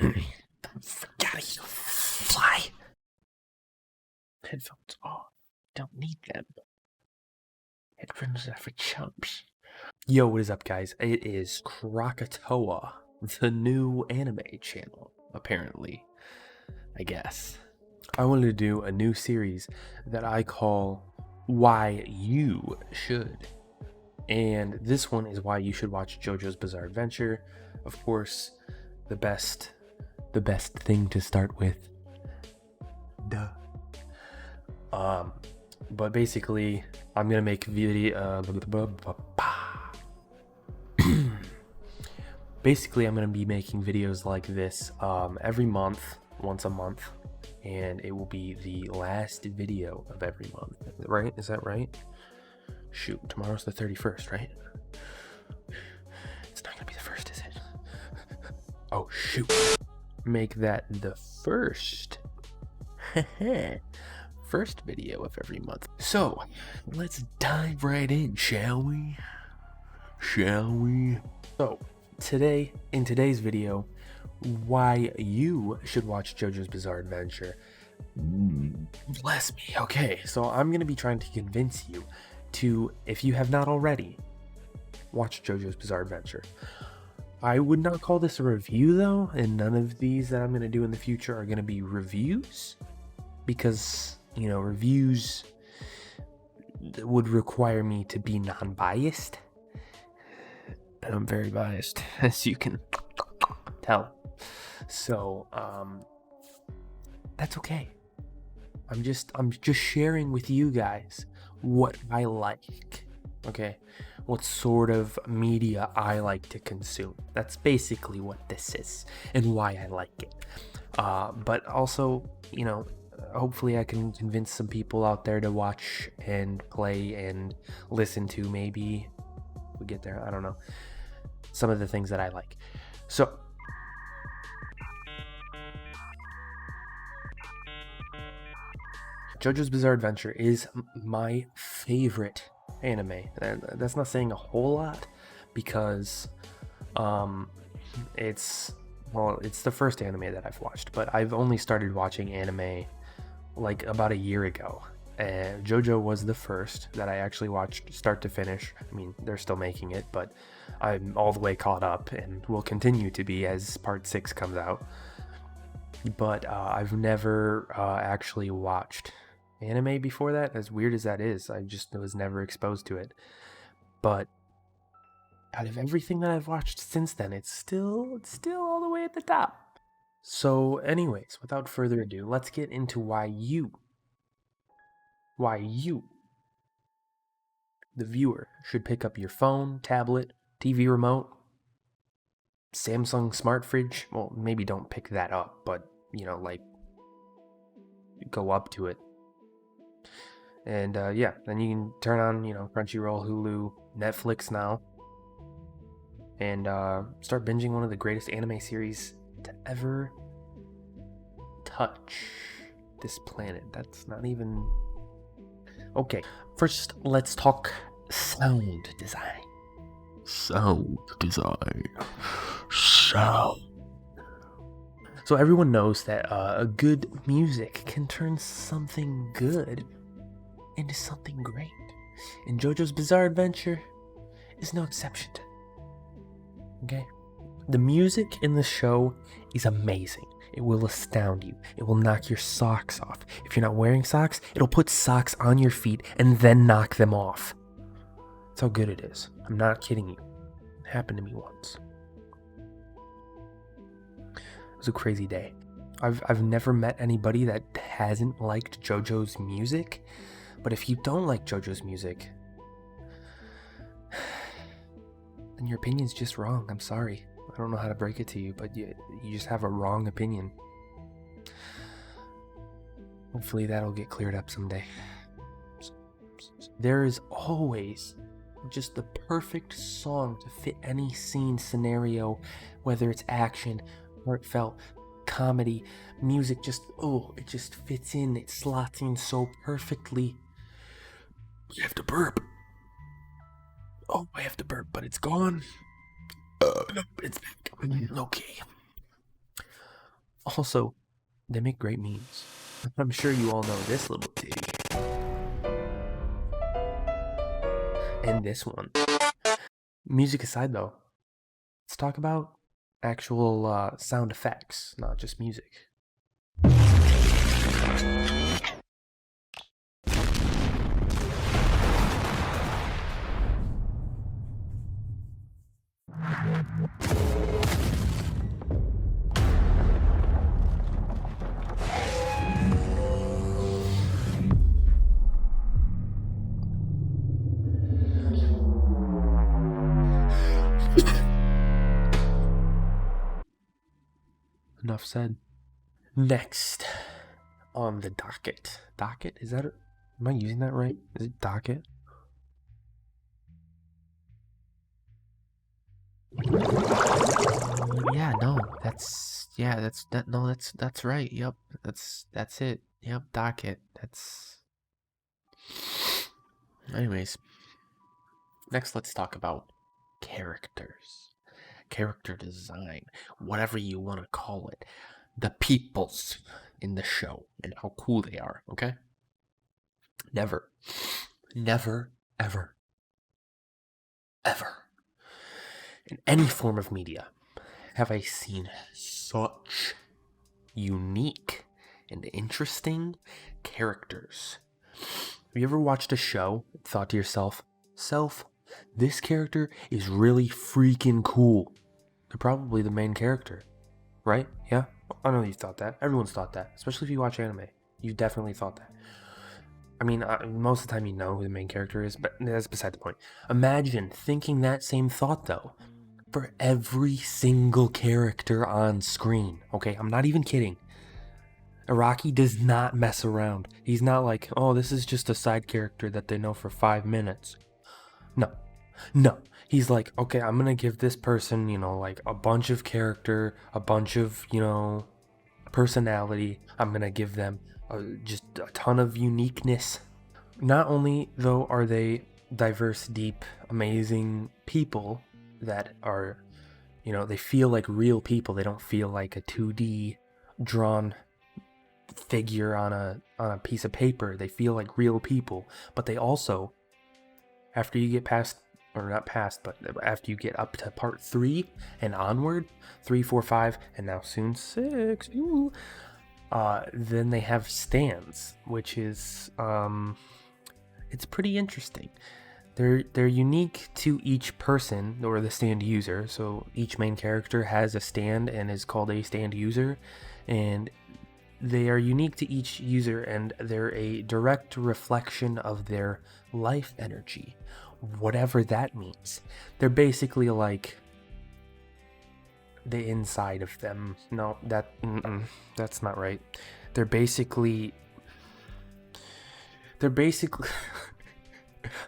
Get out of here. Fly. Headphones off. Don't need them. Headphones are for chumps. Yo, what is up, guys? It is Krakatoa, the new anime channel, apparently. I guess. I wanted to do a new series that I call Why You Should. And this one is why you should watch Jojo's Bizarre Adventure. Of course, the best thing to start with. Duh. But basically, I'm gonna make basically, I'm gonna be making videos like this every month, once a month, and it will be the last video of every month. Right? Is that right? Shoot, tomorrow's the 31st, right? It's not gonna be the first, is it? Oh shoot! Make that the first. First video of every month. So, let's dive right in, shall we? So, in today's video, why you should watch Jojo's Bizarre Adventure. Bless me. Okay, so I'm going to be trying to convince you to, if you have not already, watch Jojo's Bizarre Adventure. I would not call this a review, though, and none of these that I'm going to do in the future are going to be reviews, because reviews would require me to be non-biased, and I'm very biased, as you can tell. So, that's okay. I'm just sharing with you guys what I like, okay? What sort of media I like to consume. That's basically what this is, and why I like it. But also, hopefully I can convince some people out there to watch and play and listen to, maybe we get there, I don't know, some of the things that I like. So Jojo's Bizarre Adventure is my favorite anime. That's not saying a whole lot, because it's the first anime that I've watched, but I've only started watching anime like about a year ago. And Jojo was the first that I actually watched start to finish. I mean, they're still making it, but I'm all the way caught up and will continue to be as part 6 comes out. But I've never actually watched anime before that, as weird as that is. I just was never exposed to it. But out of everything that I've watched since then, it's still all the way at the top. So anyways, without further ado, let's get into why you, the viewer, should pick up your phone, tablet, TV remote, Samsung smart fridge. Well, maybe don't pick that up, but go up to it. And yeah, then you can turn on, Crunchyroll, Hulu, Netflix now, and start binging one of the greatest anime series to ever touch this planet. That's not even... Okay, first let's talk sound design. So everyone knows that a good music can turn something good into something great, and Jojo's Bizarre Adventure is no exception. Okay? The music in the show is amazing. It will astound you. It will knock your socks off. If you're not wearing socks, it'll put socks on your feet and then knock them off. That's how good it is. I'm not kidding you. It happened to me once. It was a crazy day. I've never met anybody that hasn't liked Jojo's music, but if you don't like Jojo's music, then your opinion's just wrong. I'm sorry. I don't know how to break it to you, but you just have a wrong opinion. Hopefully that'll get cleared up someday. There is always just the perfect song to fit any scene, scenario, whether it's action, heartfelt, comedy, music. It just fits in. It slots in so perfectly. You have to burp. Oh, I have to burp, but it's gone. No, it's back. Okay. Also, they make great memes. I'm sure you all know this little dig. And this one. Music aside, though, let's talk about actual sound effects, not just music. Enough said. Next on the docket. Docket? Is that... Am I using that right? Is it docket? Yeah, no, that's... Yeah, that's right. Yep, that's it. Yep, docket. That's... Anyways, next let's talk about characters. Character design, whatever you want to call it. The peoples in the show and how cool they are, okay? Never, ever, in any form of media have I seen such unique and interesting characters. Have you ever watched a show and thought to yourself, this character is really freaking cool? They're probably the main character, right? Yeah? I know you've thought that. Everyone's thought that, especially if you watch anime. You definitely thought that. I mean, most of the time you know who the main character is, but that's beside the point. Imagine thinking that same thought, though, for every single character on screen. Okay, I'm not even kidding. Araki does not mess around. He's not like, oh, this is just a side character that they know for 5 minutes. No. He's like, okay, I'm gonna give this person, like a bunch of character, a bunch of, personality. I'm gonna give them just a ton of uniqueness. Not only, though, are they diverse, deep, amazing people that are, they feel like real people. They don't feel like a 2D drawn figure on a piece of paper. They feel like real people. But they also, after you get past, or not past, but after you get up to part 3 and onward, 3, 4, 5, and now soon 6, then they have stands, which is, it's pretty interesting. They're unique to each person, or the stand user, so each main character has a stand and is called a stand user, and they are unique to each user, and they're a direct reflection of their life energy, whatever that means. They're basically like the inside of them. No, that's not right. They're basically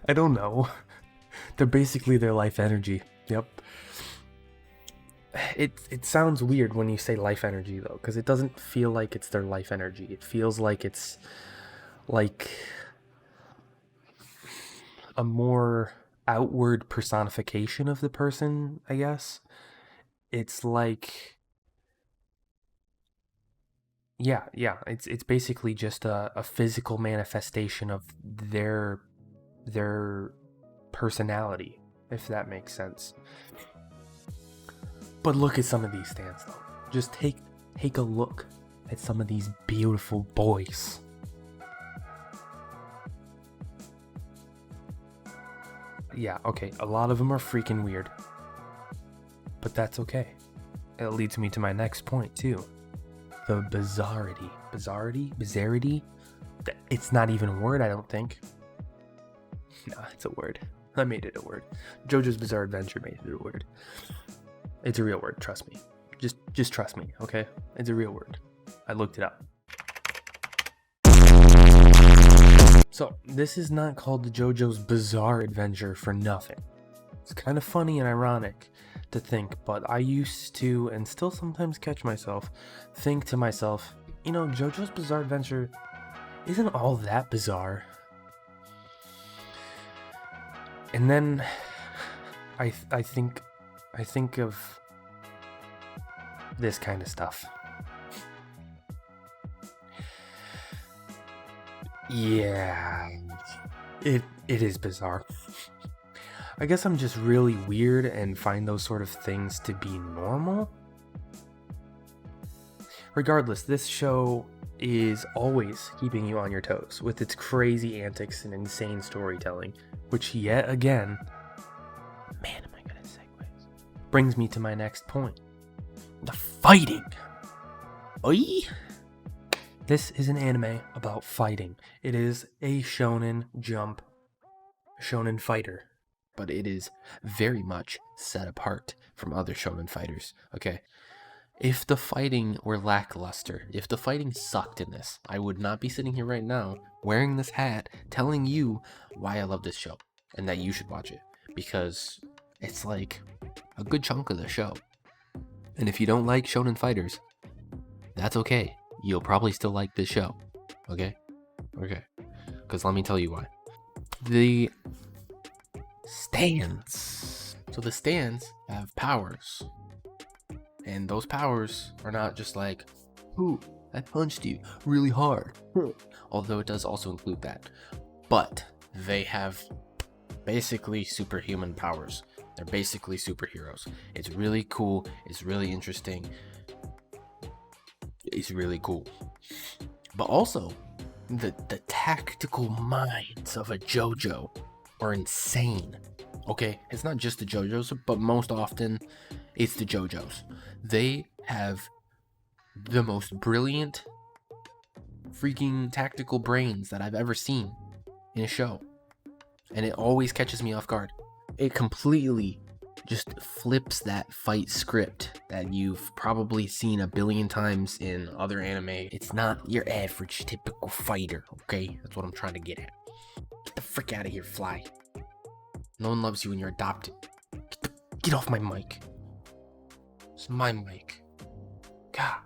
I don't know. They're basically their life energy. Yep. It sounds weird when you say life energy, though, because it doesn't feel like it's their life energy. It feels like it's like a more outward personification of the person, I guess. It's like, yeah, it's basically just a physical manifestation of their personality, if that makes sense. But look at some of these stands, though. Just take a look at some of these beautiful boys. Yeah, okay, a lot of them are freaking weird. But that's okay. It leads me to my next point, too. The bizarrity. Bizarrity? It's not even a word, I don't think. No, it's a word. I made it a word. Jojo's Bizarre Adventure made it a word. It's a real word, trust me. Just trust me, okay? It's a real word. I looked it up. So, this is not called the Jojo's Bizarre Adventure for nothing. It's kind of funny and ironic to think, but I used to, and still sometimes catch myself, think to myself, Jojo's Bizarre Adventure isn't all that bizarre. And then I think of this kind of stuff. Yeah, it is bizarre. I guess I'm just really weird and find those sort of things to be normal. Regardless, this show is always keeping you on your toes with its crazy antics and insane storytelling, which yet again, man, am I good at segues, brings me to my next point. The fighting. Oi! This is an anime about fighting. It is a shonen jump shonen fighter, but it is very much set apart from other shonen fighters, okay? If the fighting were lackluster, if the fighting sucked in this, I would not be sitting here right now wearing this hat telling you why I love this show and that you should watch it, because it's like a good chunk of the show. And if you don't like shonen fighters, that's okay. You'll probably still like this show. Okay? Okay. Because let me tell you why. The stands. So the stands have powers. And those powers are not just like, ooh, I punched you really hard. Although it does also include that. But they have basically superhuman powers. They're basically superheroes. It's really cool. It's really interesting. It's really cool. But also, the tactical minds of a Jojo are insane. Okay, it's not just the Jojos, but most often it's the Jojos. They have the most brilliant freaking tactical brains that I've ever seen in a show. And it always catches me off guard. It completely just flips that fight script that you've probably seen a billion times in other anime. It's not your average typical fighter, okay? That's what I'm trying to get at. Get the frick out of here, Fly. No one loves you when you're adopted. Get off my mic. It's my mic. Gosh.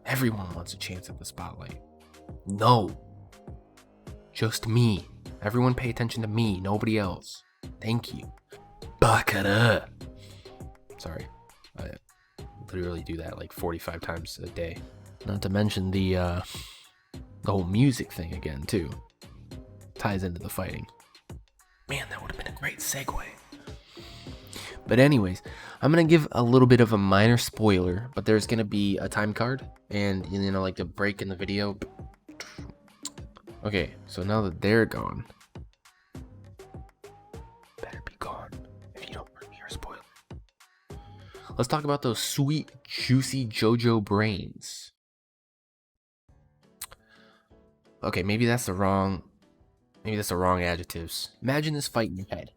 Everyone wants a chance at the spotlight. No. Just me. Everyone pay attention to me, nobody else. Thank you. Bakara. Sorry. I literally do that like 45 times a day. Not to mention the whole music thing again, too. Ties into the fighting. Man, that would have been a great segue. But anyways, I'm going to give a little bit of a minor spoiler, but there's going to be a time card and, you know, like the break in the video. Okay, so now that they're gone, better be gone if you don't want to hear a spoiler. Let's talk about those sweet, juicy Jojo brains. Okay, maybe that's the wrong adjectives. Imagine this fight in your head.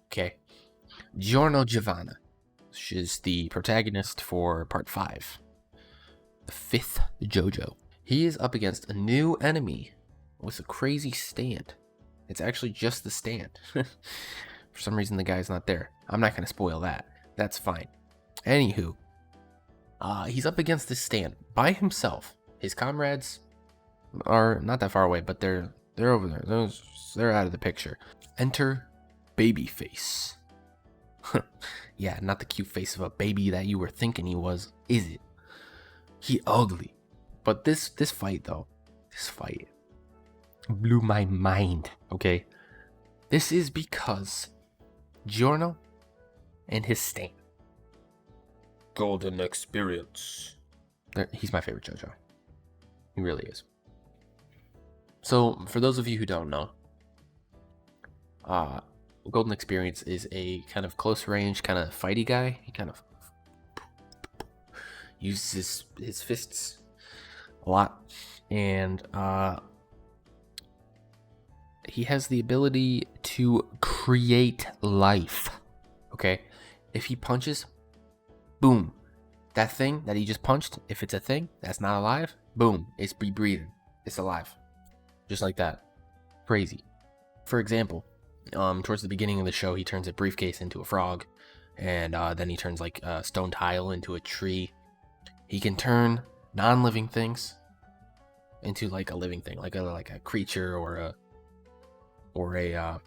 Okay. Giorno Giovanna. She's the protagonist for part 5. The 5th Jojo. He is up against a new enemy with a crazy stand. It's actually just the stand. For some reason the guy's not there. I'm not going to spoil that. That's fine. Anywho, he's up against this stand by himself. His comrades are not that far away, but they're over there. They're out of the picture. Enter Babyface. Yeah, not the cute face of a baby that you were thinking he was, is it? He ugly. But this fight though, this fight blew my mind, okay? This is because Giorno and his stand. Golden experience. He's my favorite Jojo. He really is. So, for those of you who don't know, Golden Experience is a kind of close range, kind of fighty guy. He kind of uses his fists a lot. And he has the ability to create life. Okay? If he punches, boom. That thing that he just punched, if it's a thing that's not alive, boom. It's breathing. It's alive. Just like that. Crazy. For example, towards the beginning of the show, he turns a briefcase into a frog, and then he turns like a stone tile into a tree. He can turn non-living things into like a living thing, like a creature or a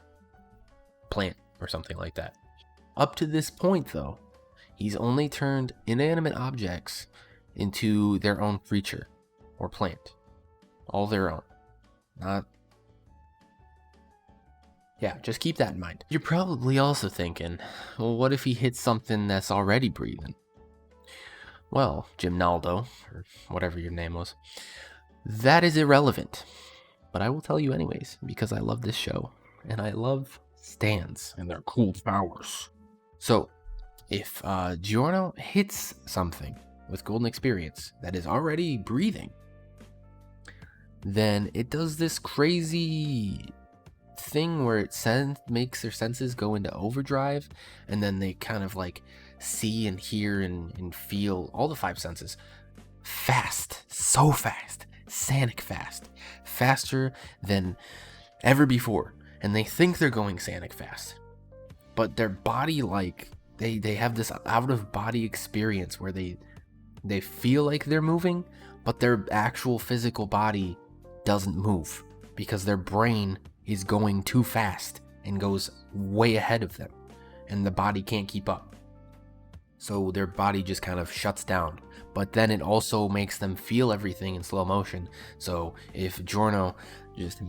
plant or something like that. Up to this point, though, he's only turned inanimate objects into their own creature or plant, all their own. Not Yeah, just keep that in mind. You're probably also thinking, well, what if he hits something that's already breathing? Well, Gymnaldo, or whatever your name was, that is irrelevant. But I will tell you anyways, because I love this show, and I love stands and their cool powers. So, if Giorno hits something with Golden Experience that is already breathing, then it does this crazy thing where it makes their senses go into overdrive, and then they kind of like see and hear and feel all the five senses fast, so fast, Sonic fast, faster than ever before. And they think they're going Sonic fast, but their body, like, they have this out of body experience where they feel like they're moving, but their actual physical body doesn't move because their brain is going too fast and goes way ahead of them, and the body can't keep up. So their body just kind of shuts down. But then it also makes them feel everything in slow motion. So if Giorno just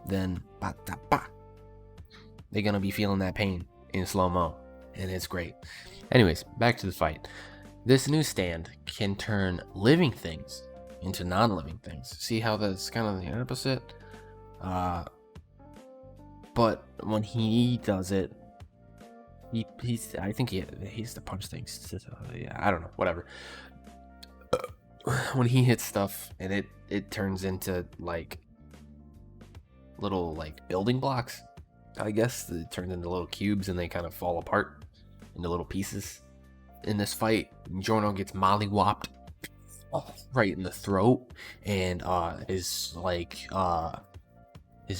then they're gonna be feeling that pain in slow-mo, and it's great. Anyways, back to the fight. This new stand can turn living things into non-living things. See how that's kind of the opposite? But when he does it, I think he has to punch things. Yeah, I don't know, whatever. When he hits stuff and it turns into like little like building blocks, I guess it turns into little cubes and they kind of fall apart into little pieces. In this fight, Giorno gets mollywopped right in the throat, and his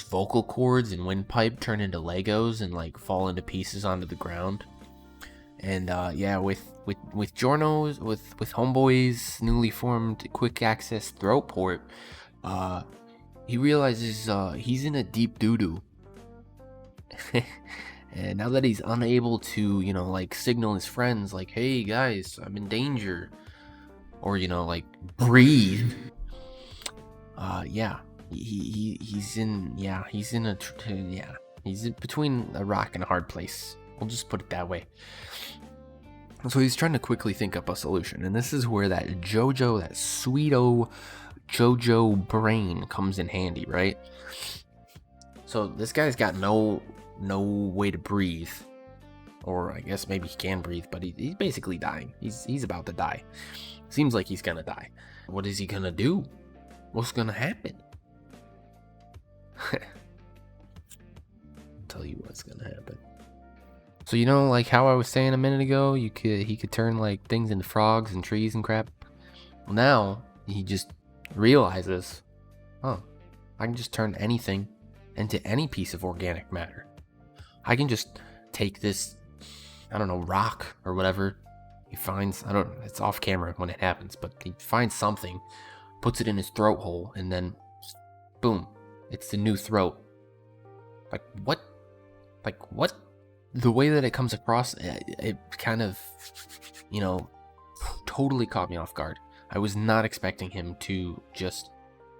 vocal cords and windpipe turn into Legos and like fall into pieces onto the ground. And yeah, with Giorno's with Homeboy's newly formed quick access throat port, he realizes he's in a deep doo-doo. And now that he's unable to, like signal his friends like, hey guys, I'm in danger, or like breathe, yeah, he's in between a rock and a hard place. We'll just put it that way. So he's trying to quickly think up a solution, and this is where that Jojo, that sweeto Jojo brain comes in handy, right? So this guy's got no way to breathe, or I guess maybe he can breathe, but he's basically dying. He's about to die. Seems like he's gonna die. What is he gonna do? What's gonna happen? I'll tell you what's gonna happen. So like how I was saying a minute ago, he could turn like things into frogs and trees and crap. Well, now he just realizes, I can just turn anything into any piece of organic matter. I can just take this, I don't know, rock or whatever he finds. It's off camera when it happens, but he finds something, puts it in his throat hole, and then boom, it's the new throat. Like what? The way that it comes across, it kind of, totally caught me off guard. I was not expecting him to just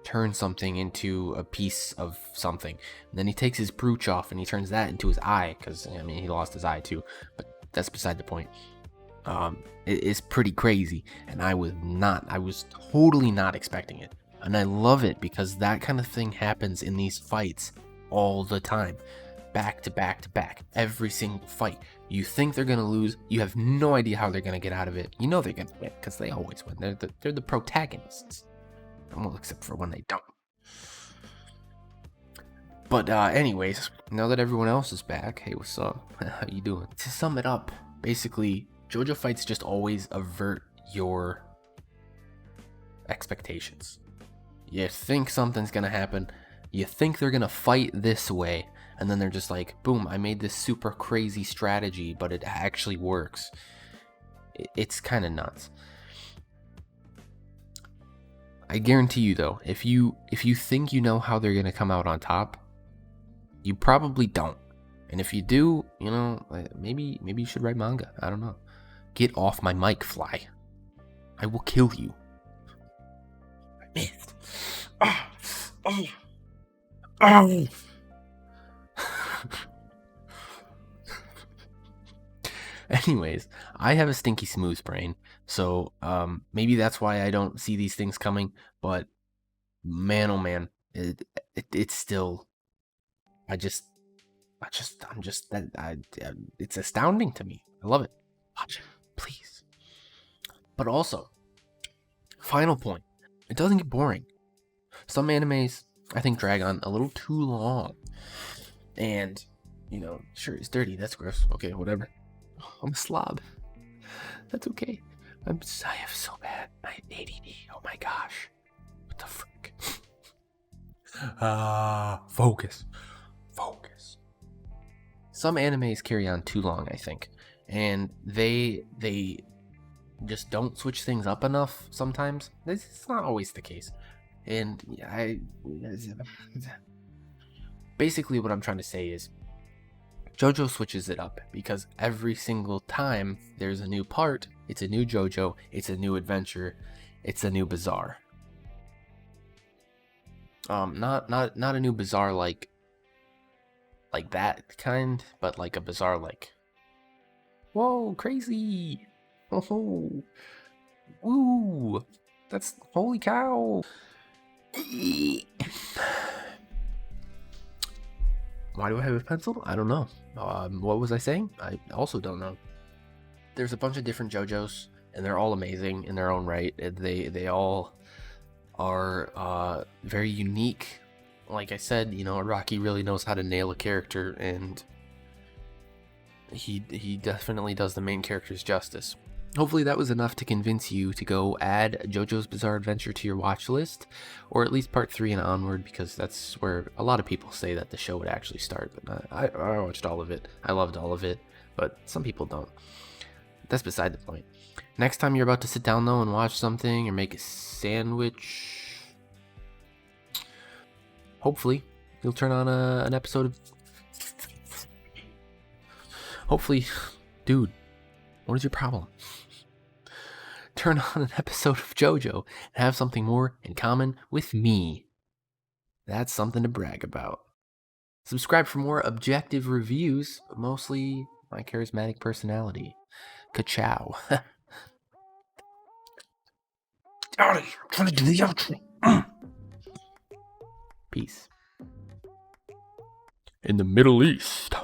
turn something into a piece of something. And then he takes his brooch off and he turns that into his eye, because he lost his eye too, but that's beside the point. It is pretty crazy, and I was totally not expecting it. And I love it because that kind of thing happens in these fights all the time. Back to back to back, every single fight. You think they're gonna lose, you have no idea how they're gonna get out of it. You know they're gonna win because they always win. They're the protagonists. Well, except for when they don't. But anyways, now that everyone else is back, hey, what's up? How you doing? To sum it up, basically, JoJo fights just always avert your expectations. You think something's gonna happen, you think they're gonna fight this way, and then they're just like, boom, I made this super crazy strategy, but it actually works. It's kind of nuts. I guarantee you though, if you think you know how they're gonna come out on top, you probably don't. And if you do, maybe you should write manga. I don't know. Get off my mic, Fly. I will kill you. I missed. Anyways, I have a stinky smooth brain, so maybe that's why I don't see these things coming. But man, oh man, it's still. I'm just that. It's astounding to me. I love it. Watch it, please. But also, final point. It doesn't get boring. Some animes, I think, drag on a little too long. And, sure, it's dirty. That's gross. Okay, whatever. I'm a slob. That's okay. I have so bad. I have ADD. Oh my gosh. What the frick? Focus. Some animes carry on too long, I think. And they just don't switch things up enough sometimes. It's not always the case. And basically what I'm trying to say is Jojo switches it up because every single time there's a new part, it's a new Jojo, it's a new adventure, it's a new bazaar. Not a new bazaar like that kind, but like a bazaar like, whoa, crazy, oh, ooh, that's holy cow. Why do I have a pencil? I don't know. What was I saying? I also don't know. There's a bunch of different JoJos, and they're all amazing in their own right. They all are very unique. Like I said, Araki really knows how to nail a character, and he definitely does the main characters justice. Hopefully that was enough to convince you to go add JoJo's Bizarre Adventure to your watch list, or at least part 3 and onward, because that's where a lot of people say that the show would actually start. But I watched all of it. I loved all of it, but some people don't. That's beside the point. Next time you're about to sit down though and watch something or make a sandwich, hopefully you'll turn on an episode of... Hopefully, dude, what is your problem? Turn on an episode of JoJo and have something more in common with me. That's something to brag about. Subscribe for more objective reviews, but mostly my charismatic personality. Ka-chow. Out of here. I'm trying to do the outro. Peace. In the Middle East,